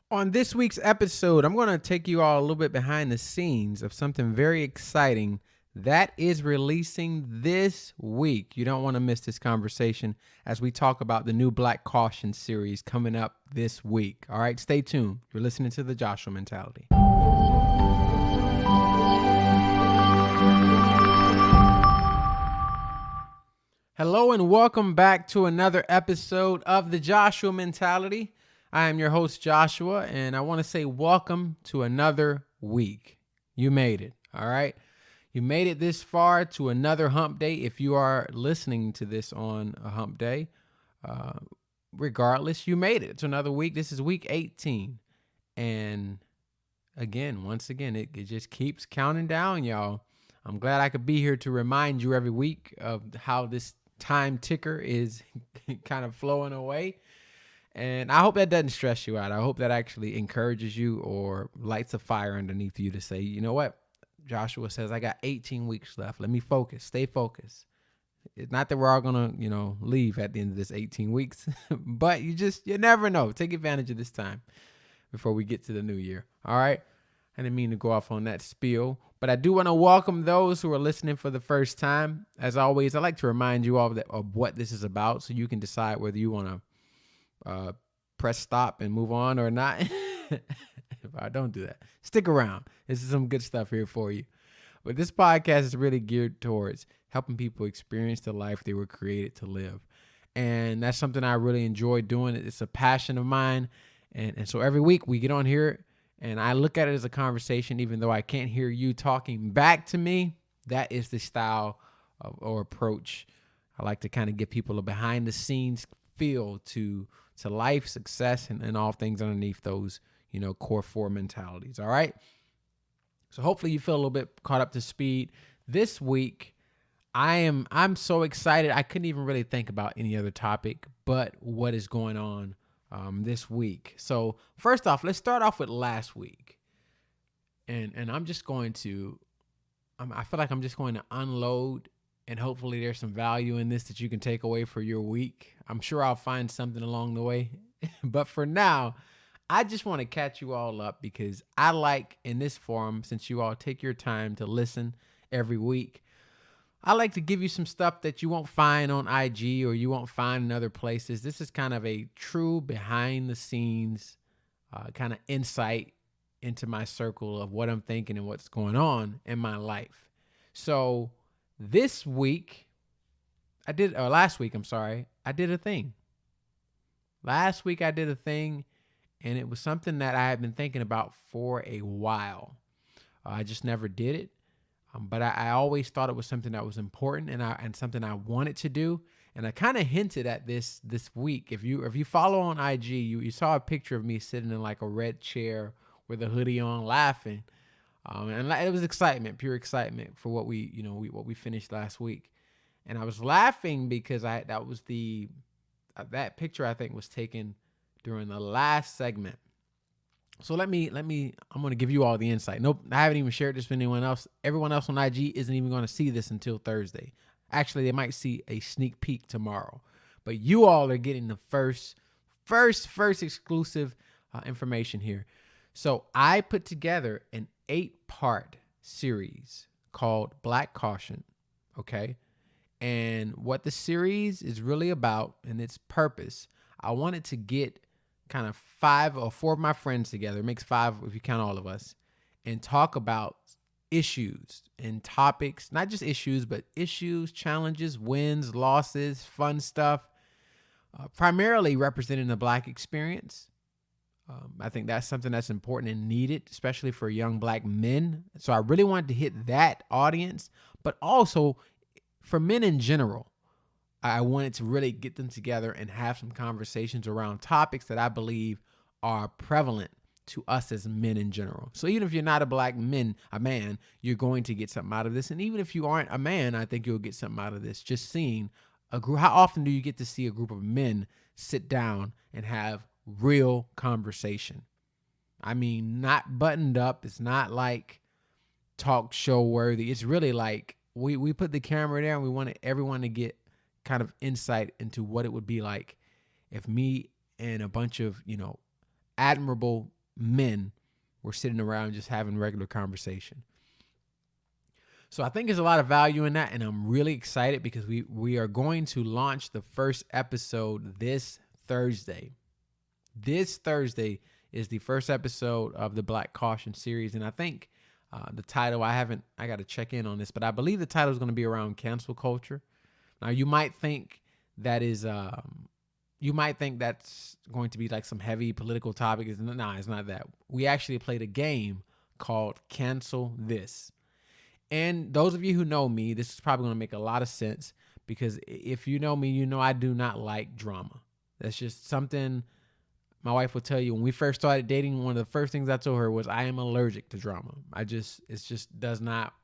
On this week's episode, I'm going to take you all a little bit behind the scenes of something very exciting that is releasing this week. You don't want to miss this conversation as we talk about the new Black Caution series coming up this week. All right, stay tuned. You're listening to The Joshua Mentality. Hello and welcome back to another episode of The Joshua Mentality. I am your host, Joshua, and I want to say welcome to another week. You made it, all right? You made it this far to another hump day. If you are listening to this on a hump day, regardless, you made it to another week. This is week 18. And once again, it just keeps counting down, y'all. I'm glad I could be here to remind you every week of how this time ticker is kind of flowing away. And I hope that doesn't stress you out. I hope that actually encourages you or lights a fire underneath you to say, you know what? Joshua says, I got 18 weeks left. Let me focus. Stay focused. It's not that we're all going to, leave at the end of this 18 weeks, but you never know. Take advantage of this time before we get to the new year. All right. I didn't mean to go off on that spiel, but I do want to welcome those who are listening for the first time. As always, I like to remind you all of what this is about so you can decide whether you want to press stop and move on or not. If I don't do that, stick around. This is some good stuff here for you. But this podcast is really geared towards helping people experience the life they were created to live. And that's something I really enjoy doing. It's a passion of mine. And so every week we get on here and I look at it as a conversation, even though I can't hear you talking back to me. That is the style or approach. I like to kind of give people a behind the scenes feel to life, success, and all things underneath those, core four mentalities. All right. So hopefully you feel a little bit caught up to speed. This week, I'm so excited. I couldn't even really think about any other topic but what is going on this week. So first off, let's start off with last week. And I'm just going to, I feel like I'm just going to unload, and hopefully there's some value in this that you can take away for your week. I'm sure I'll find something along the way. But for now, I just want to catch you all up because I like in this forum, since you all take your time to listen every week, I like to give you some stuff that you won't find on IG or you won't find in other places. This is kind of a true behind the scenes kind of insight into my circle of what I'm thinking and what's going on in my life. So last week, I did a thing. Last week I did a thing, and it was something that I had been thinking about for a while. I just never did it, but I always thought it was something that was important and something I wanted to do. And I kind of hinted at this week. If you follow on IG, you saw a picture of me sitting in like a red chair with a hoodie on, laughing. And it was excitement, pure excitement for what we finished last week. And I was laughing because that that picture I think was taken during the last segment. So I'm going to give you all the insight. Nope, I haven't even shared this with anyone else. Everyone else on IG isn't even going to see this until Thursday. Actually, they might see a sneak peek tomorrow. But you all are getting the first exclusive information here. So I put together an 8-part series called Black Caution, okay? And what the series is really about and its purpose, I wanted to get kind of 5 or 4 of my friends together, it makes 5 if you count all of us, and talk about issues and topics, not just issues, but issues, challenges, wins, losses, fun stuff, primarily representing the Black experience. I think that's something that's important and needed, especially for young Black men. So I really wanted to hit that audience, but also for men in general. I wanted to really get them together and have some conversations around topics that I believe are prevalent to us as men in general. So even if you're not a Black man, you're going to get something out of this. And even if you aren't a man, I think you'll get something out of this. Just seeing a group. How often do you get to see a group of men sit down and have real conversation? I mean, not buttoned up. It's not like talk show worthy. It's really like we put the camera there and we wanted everyone to get kind of insight into what it would be like if me and a bunch of, admirable men were sitting around just having regular conversation. So I think there's a lot of value in that, and I'm really excited because we are going to launch the first episode this Thursday. This Thursday is the first episode of the Black Caution series, and I think the title, I got to check in on this, but I believe the title is going to be around cancel culture. Now you might think that's going to be like some heavy political topic. Nah, it's not that. We actually played a game called Cancel This. And those of you who know me, this is probably going to make a lot of sense, because if you know me, you know I do not like drama. That's just something my wife will tell you. When we first started dating, one of the first things I told her was I am allergic to drama. It just does not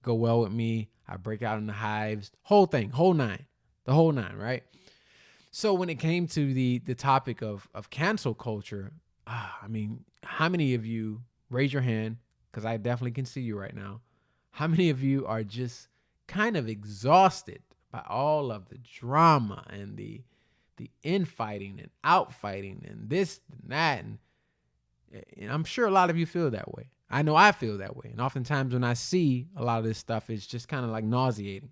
go well with me. I break out in the hives, the whole nine, right? So when it came to the topic of cancel culture, I mean, how many of you, raise your hand, because I definitely can see you right now. How many of you are just kind of exhausted by all of the drama and the infighting and outfighting and this and that? And I'm sure a lot of you feel that way. I know I feel that way. And oftentimes when I see a lot of this stuff, it's just kind of like nauseating.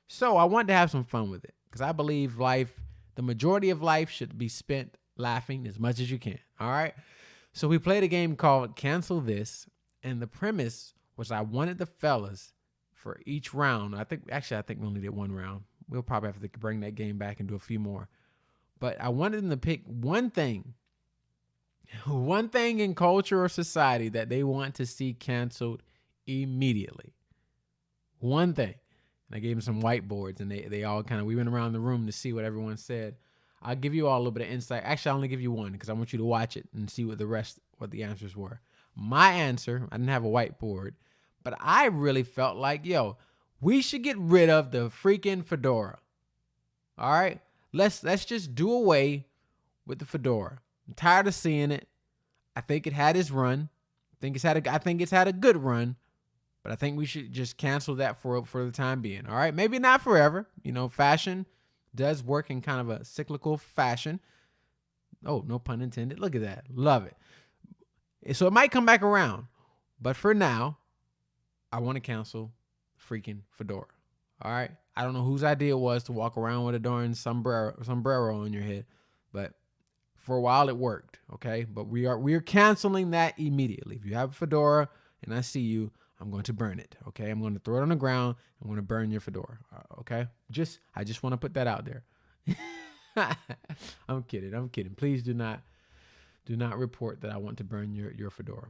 So I wanted to have some fun with it, because I believe the majority of life should be spent laughing as much as you can. All right. So we played a game called Cancel This. And the premise was I wanted the fellas for each round. I think we only did one round. We'll probably have to bring that game back and do a few more. But I wanted them to pick one thing in culture or society that they want to see canceled immediately. One thing. And I gave them some whiteboards, and they all we went around the room to see what everyone said. I'll give you all a little bit of insight. Actually, I'll only give you one, because I want you to watch it and see what the answers were. My answer, I didn't have a whiteboard, but I really felt like, we should get rid of the freaking fedora. All right? Let's just do away with the fedora. I'm tired of seeing it. I think it had its run. I think it's had a good run, but I think we should just cancel that for the time being. All right? Maybe not forever. Fashion does work in kind of a cyclical fashion. Oh, no pun intended. Look at that. Love it. So it might come back around, but for now, I want to cancel freaking fedora. All right. I don't know whose idea it was to walk around with a darn sombrero on your head, but for a while it worked. Okay. But we are canceling that immediately. If you have a fedora and I see you, I'm going to burn it. Okay. I'm going to throw it on the ground. I'm going to burn your fedora. Okay. I just want to put that out there. I'm kidding. Please do not report that I want to burn your fedora.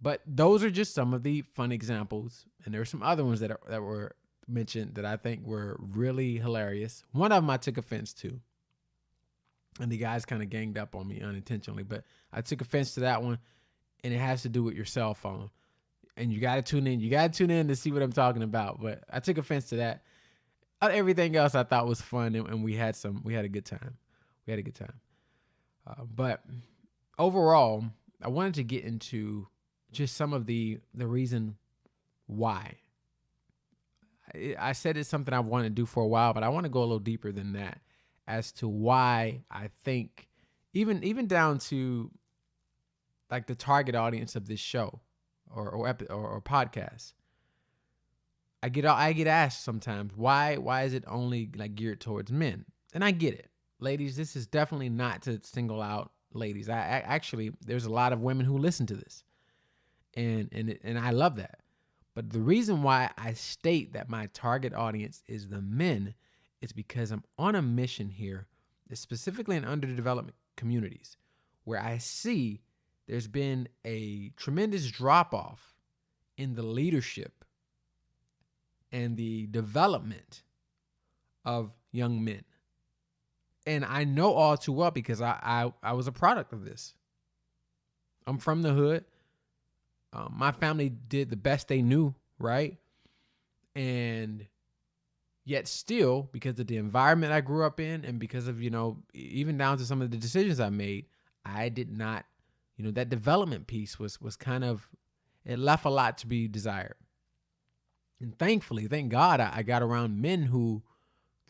But those are just some of the fun examples. And there are some other ones that were mentioned that I think were really hilarious. One of them I took offense to. And the guys kind of ganged up on me unintentionally. But I took offense to that one. And it has to do with your cell phone. And you got to tune in. You got to tune in to see what I'm talking about. But I took offense to that. Everything else I thought was fun. And we had a good time. But overall, I wanted to get into just some of the reason why. I said it's something I've wanted to do for a while, but I want to go a little deeper than that as to why I think, even down to like the target audience of this show or podcast. I get asked sometimes, why is it only like geared towards men? And I get it. Ladies, this is definitely not to single out ladies. I actually, there's a lot of women who listen to this. And I love that. But the reason why I state that my target audience is the men is because I'm on a mission here, specifically in underdeveloped communities, where I see there's been a tremendous drop-off in the leadership and the development of young men. And I know all too well because I was a product of this. I'm from the hood. My family did the best they knew, right? And yet still, because of the environment I grew up in and because of, even down to some of the decisions I made, I did not, that development piece was kind of, it left a lot to be desired. And thankfully, thank God, I got around men who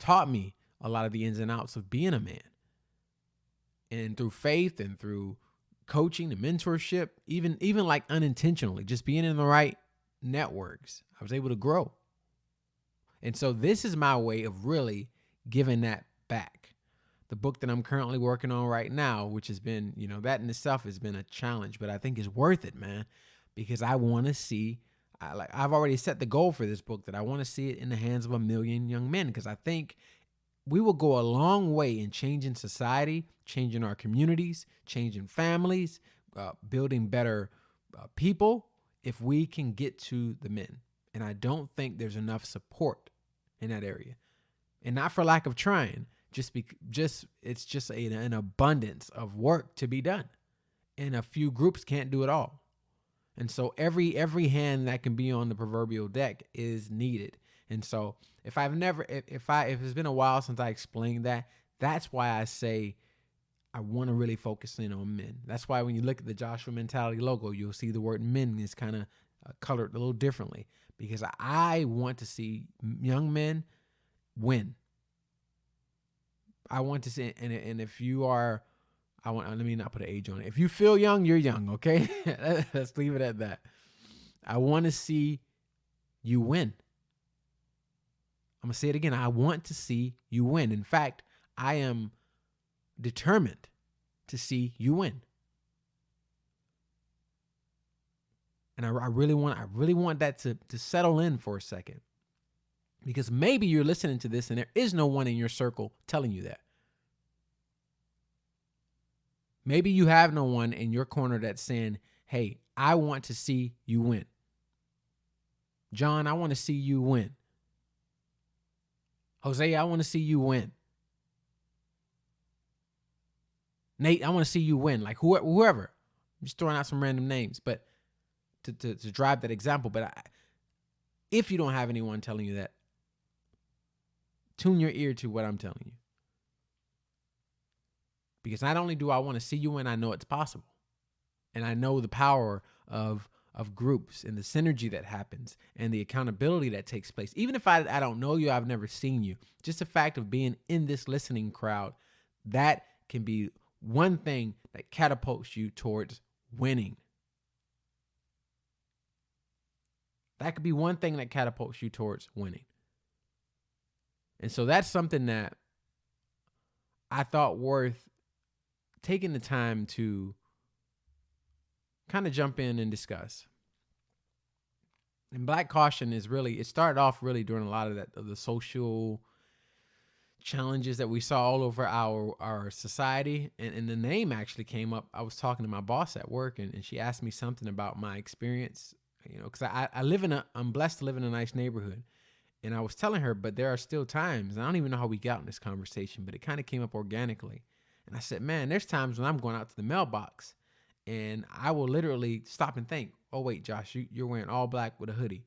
taught me a lot of the ins and outs of being a man. And through faith and through coaching, the mentorship, even like unintentionally, just being in the right networks, I was able to grow. And so this is my way of really giving that back. The book that I'm currently working on right now, which has been, that in itself has been a challenge, but I think it's worth it, man, because I want to see, I've already set the goal for this book that I want to see it in the hands of 1 million young men, because I think we will go a long way in changing society, changing our communities, changing families, building better people if we can get to the men. And I don't think there's enough support in that area. And not for lack of trying, it's just an abundance of work to be done. And a few groups can't do it all. And so every hand that can be on the proverbial deck is needed. And so if it's been a while since I explained that, that's why I say I want to really focus in on men. That's why when you look at the Joshua Mentality logo, you'll see the word men is kind of colored a little differently, because I want to see young men win. I want to see, and if you are, let me not put an age on it. If you feel young, you're young, okay? Let's leave it at that. I want to see you win. I'm going to say it again. I want to see you win. In fact, I am determined to see you win. And I really want that to settle in for a second. Because maybe you're listening to this and there is no one in your circle telling you that. Maybe you have no one in your corner that's saying, hey, I want to see you win. John, I want to see you win. Jose, I want to see you win. Nate, I want to see you win. Like whoever. I'm just throwing out some random names, but to drive that example. But if you don't have anyone telling you that, tune your ear to what I'm telling you. Because not only do I want to see you win, I know it's possible. And I know the power of groups and the synergy that happens and the accountability that takes place. Even if I don't know you, I've never seen you. Just the fact of being in this listening crowd, that can be one thing that catapults you towards winning. That could be one thing that catapults you towards winning. And so that's something that I thought worth taking the time to kind of jump in and discuss. And Black Caution it started off really during a lot of the social challenges that we saw all over our society. And the name actually came up. I was talking to my boss at work and she asked me something about my experience, because I'm blessed to live in a nice neighborhood. And I was telling her, but there are still times, and I don't even know how we got in this conversation, but it kind of came up organically. And I said, man, there's times when I'm going out to the mailbox and I will literally stop and think, oh, wait, Josh, you're wearing all black with a hoodie.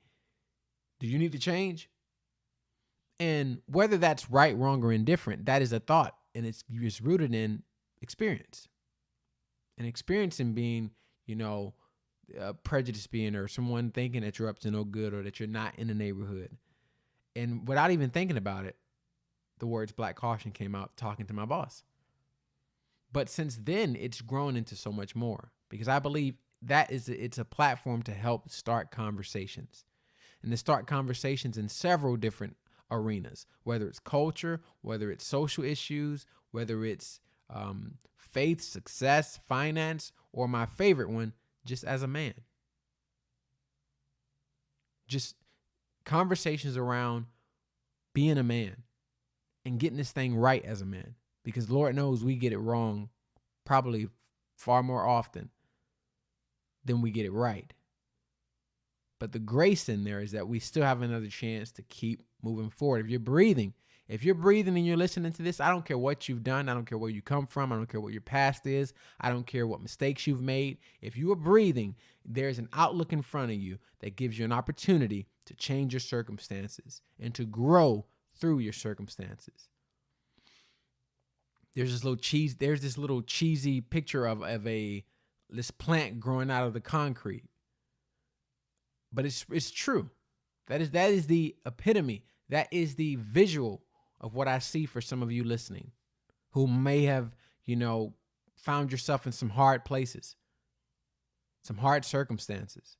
Do you need to change? And whether that's right, wrong, or indifferent, that is a thought. And it's rooted in experience. And experience in being, prejudice being, or someone thinking that you're up to no good or that you're not in the neighborhood. And without even thinking about it, the words Black Caution came out talking to my boss. But since then, it's grown into so much more, because I believe that it's a platform to help start conversations, and to start conversations in several different arenas, whether it's culture, whether it's social issues, whether it's faith, success, finance, or my favorite one, just as a man. Just conversations around being a man and getting this thing right as a man. Because Lord knows we get it wrong probably far more often than we get it right. But the grace in there is that we still have another chance to keep moving forward. If you're breathing and you're listening to this, I don't care what you've done. I don't care where you come from. I don't care what your past is. I don't care what mistakes you've made. If you are breathing, there's an outlook in front of you that gives you an opportunity to change your circumstances and to grow through your circumstances. There's this little cheesy picture of this plant growing out of the concrete. But it's true. That is the epitome. That is the visual of what I see for some of you listening who may have, found yourself in some hard places, some hard circumstances.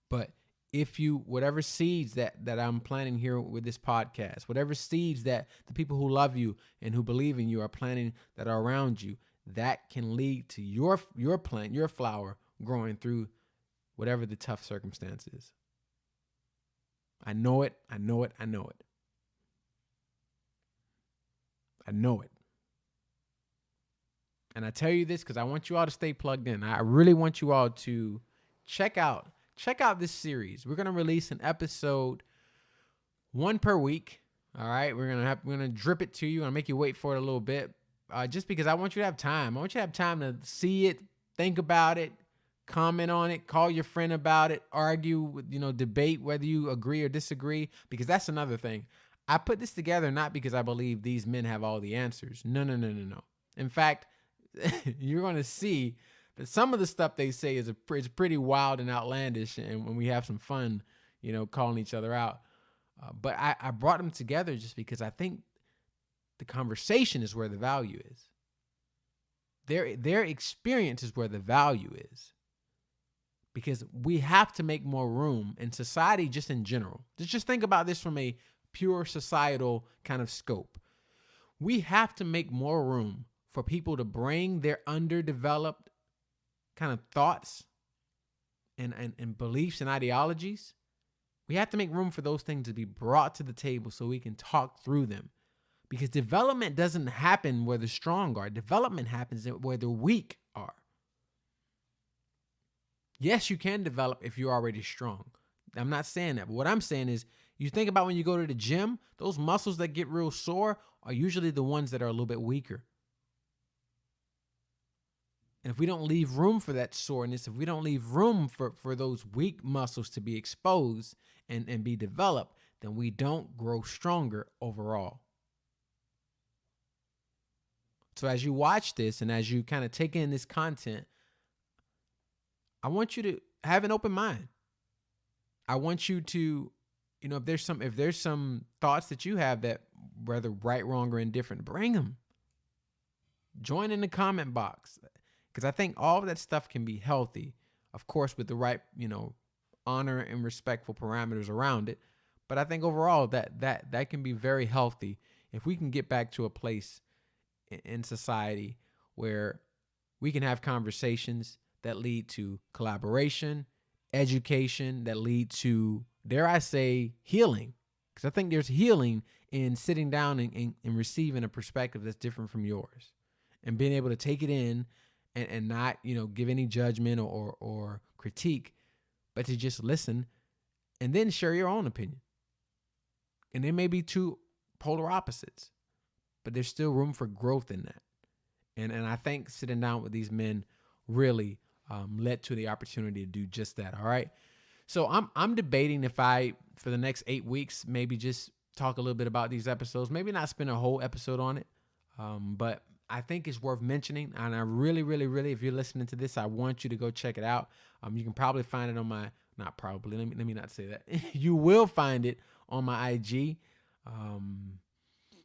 But if you, whatever seeds that I'm planting here with this podcast, whatever seeds that the people who love you and who believe in you are planting that are around you, that can lead to your plant, your flower growing through whatever the tough circumstance is. I know it. I know it. I know it. I know it. And I tell you this because I want you all to stay plugged in. I really want you all to check out this series. We're gonna release an episode, one per week. All right, we're gonna drip it to you and make you wait for it a little bit, just because I want you to have time. I want you to have time to see it, think about it, comment on it, call your friend about it, argue, debate whether you agree or disagree. Because that's another thing. I put this together not because I believe these men have all the answers. No. In fact, you're gonna see that some of the stuff they say is pretty wild and outlandish, and when we have some fun, calling each other out. But I brought them together just because I think the conversation is where the value is. Their experience is where the value is. Because we have to make more room in society, just in general. Just think about this from a pure societal kind of scope. We have to make more room for people to bring their underdeveloped kind of thoughts and beliefs and ideologies. We have to make room for those things to be brought to the table so we can talk through them. Because development doesn't happen where the strong are. Development happens where the weak are. Yes, you can develop if you're already strong. I'm not saying that. But what I'm saying is, you think about when you go to the gym, those muscles that get real sore are usually the ones that are a little bit weaker. And if we don't leave room for that soreness, if we don't leave room for those weak muscles to be exposed and be developed, then we don't grow stronger overall. So as you watch this and as you kind of take in this content, I want you to have an open mind. I want you to, if there's some thoughts that you have that, whether right, wrong, or indifferent, bring them. Join in the comment box. Because I think all of that stuff can be healthy, of course, with the right, honor and respectful parameters around it. But I think overall that can be very healthy if we can get back to a place in society where we can have conversations that lead to collaboration, education, that lead to, dare I say, healing. Because I think there's healing in sitting down and receiving a perspective that's different from yours and being able to take it in and not, give any judgment or critique, but to just listen and then share your own opinion. And there may be two polar opposites, but there's still room for growth in that. And I think sitting down with these men really led to the opportunity to do just that. All right. So I'm debating if I, for the next 8 weeks, maybe just talk a little bit about these episodes, maybe not spend a whole episode on it. But I think it's worth mentioning. And I really, really, really, if you're listening to this, I want you to go check it out. You can probably find it on my, not probably, let me not say that. You will find it on my IG.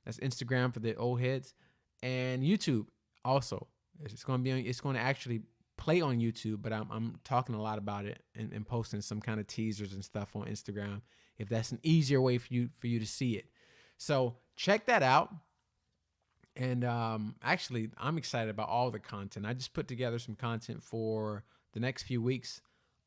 That's Instagram for the old heads, and YouTube also. It's going to actually play on YouTube, but I'm talking a lot about it and posting some kind of teasers and stuff on Instagram, if that's an easier way for you to see it. So check that out. And actually, I'm excited about all the content. I just put together some content for the next few weeks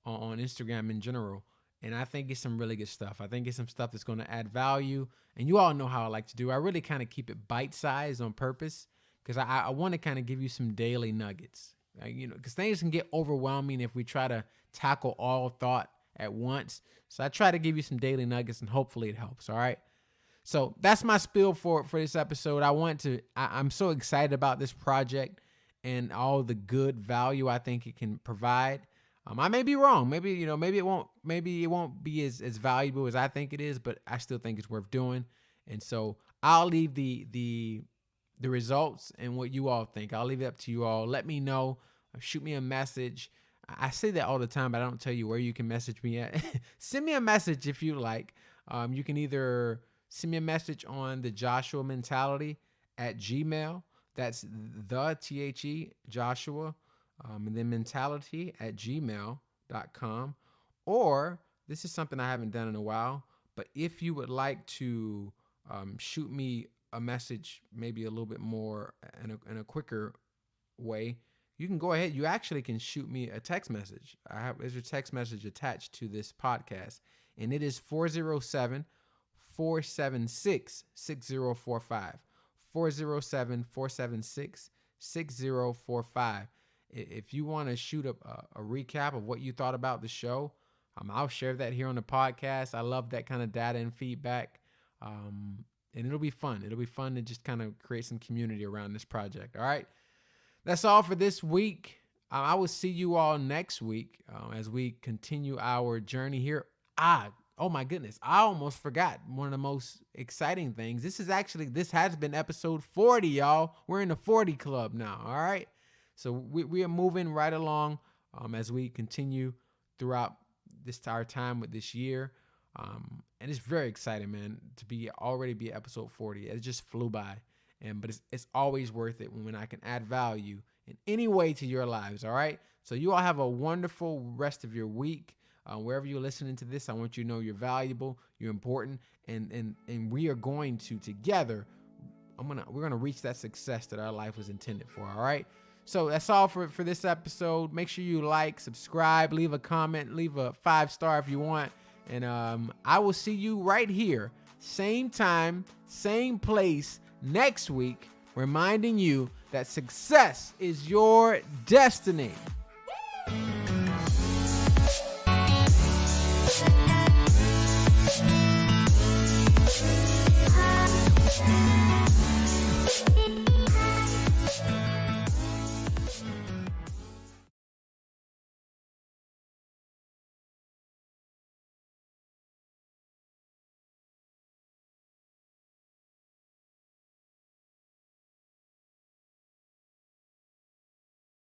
on Instagram in general. And I think it's some really good stuff. I think it's some stuff that's going to add value. And you all know how I like to do. I really kind of keep it bite-sized on purpose because I want to kind of give you some daily nuggets. Because things can get overwhelming if we try to tackle all thought at once. So I try to give you some daily nuggets, and hopefully it helps. All right. So that's my spiel for this episode. I'm so excited about this project and all the good value I think it can provide. I may be wrong. Maybe it won't be as valuable as I think it is, but I still think it's worth doing. And so I'll leave the results and what you all think. I'll leave it up to you all. Let me know. Shoot me a message. I say that all the time, but I don't tell you where you can message me at. Send me a message if you like. You can either send me a message on the Joshua Mentality at Gmail. That's the THE Joshua, and then mentality@gmail.com. Or this is something I haven't done in a while, but if you would like to shoot me a message, maybe a little bit more in a quicker way, you can go ahead. You actually can shoot me a text message. There's a text message attached to this podcast, and it is 407-476-6045. 407-476-6045. If you want to shoot a recap of what you thought about the show, I'll share that here on the podcast. I love that kind of data and feedback. And it'll be fun. It'll be fun to just kind of create some community around this project. All right. That's all for this week. I will see you all next week as we continue our journey here. Oh my goodness. I almost forgot one of the most exciting things. This has been episode 40, y'all. We're in the 40 club now. All right. So we are moving right along as we continue throughout our time with this year. And it's very exciting, man, to already be episode 40. It just flew by. But it's always worth it when I can add value in any way to your lives. All right. So you all have a wonderful rest of your week. Wherever you're listening to this, I want you to know you're valuable, you're important, and we are going to together. We're gonna reach that success that our life was intended for. All right. So that's all for this episode. Make sure you like, subscribe, leave a comment, leave a 5-star if you want, and I will see you right here, same time, same place next week, reminding you that success is your destiny.